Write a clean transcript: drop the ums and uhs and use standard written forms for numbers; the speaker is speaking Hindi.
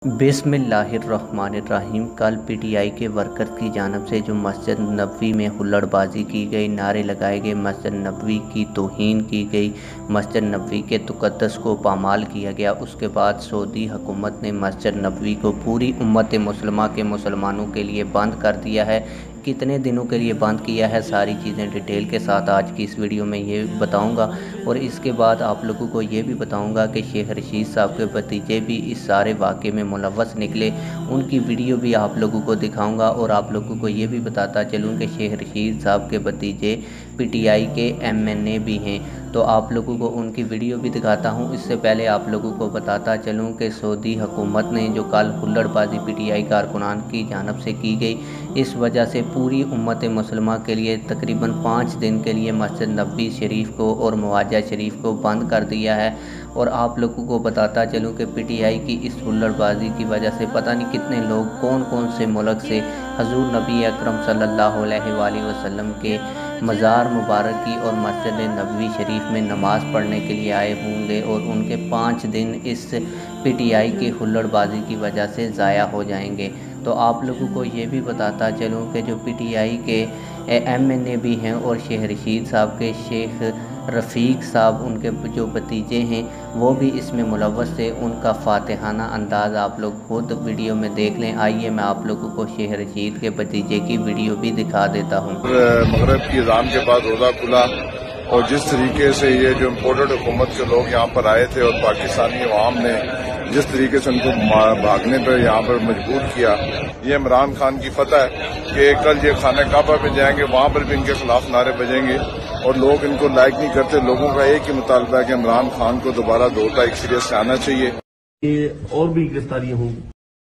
बिस्मिल्लाहिर्रहमानिर्रहीम। कल पीटीआई के वर्कर की जानिब से जो मस्जिद नबवी में हुल्लड़बाजी की गई, नारे लगाए गए, मस्जिद नबवी की तौहीन की गई, मस्जिद नबवी के तुक़द्दस को पामाल किया गया। उसके बाद सऊदी हुकूमत ने मस्जिद नबवी को पूरी उम्मत मुसलमा के मुसलमानों के लिए बंद कर दिया है। कितने दिनों के लिए बंद किया है, सारी चीज़ें डिटेल के साथ आज की इस वीडियो में ये बताऊंगा। और इसके बाद आप लोगों को ये भी बताऊंगा कि शेख रशीद साहब के भतीजे भी इस सारे वाक़े में मुलव्वस निकले, उनकी वीडियो भी आप लोगों को दिखाऊंगा। और आप लोगों को ये भी बताता चलूँ कि शेख रशीद साहब के भतीजे पीटीआई के एमएनए भी हैं, तो आप लोगों को उनकी वीडियो भी दिखाता हूँ। इससे पहले आप लोगों को बताता चलूँ कि सऊदी हुकूमत ने जो कल हुल्लड़बाजी पीटीआई कारकुनान की जानिब से की गई, इस वजह से पूरी उम्मत मुसलमा के लिए तकरीबन 5 दिन के लिए मस्जिद नबवी शरीफ को और मुआजा शरीफ को बंद कर दिया है। और आप लोगों को बताता चलूँ कि पीटीआई की इस हुल्लड़बाजी की वजह से पता नहीं कितने लोग कौन कौन से मुल्क से हजूर नबी अकरम सल्लल्लाहु अलैहि वसल्लम के मज़ार मुबारक की और मस्जिद नबवी शरीफ में नमाज़ पढ़ने के लिए आए होंगे, और उनके 5 दिन इस पीटीआई की हुल्लड़बाजी की वजह से ज़ाया हो जाएंगे। तो आप लोगों को ये भी बताता चलूँ कि जो पीटीआई के एमएनए भी हैं और शेख रशीद साहब के शेख रफ़ीक साहब, उनके जो भतीजे हैं, वो भी इसमें मुलव्वस थे। उनका फातिहाना अंदाज़ आप लोग खुद वीडियो में देख लें। आइए मैं आप लोगों को शेख रशीद के भतीजे की वीडियो भी दिखा देता हूँ। मगरिब की अज़ान के बाद रोज़ा खुला और जिस तरीके से ये जो इम्पोर्टेड हुकूमत के लोग यहाँ पर आए थे और पाकिस्तानी अवाम ने जिस तरीके से उनको भागने पर यहाँ पर मजबूर किया, ये इमरान खान की फतह है कि कल ये खाना काबा में जाएंगे, वहाँ पर भी इनके खिलाफ नारे बजेंगे और लोग इनको लाइक नहीं करते। लोगों का एक ही मुतालबा है कि इमरान खान को दोबारा 2 तारीख सीरियस से आना चाहिए। ये और भी गिरफ्तारियां होंगी।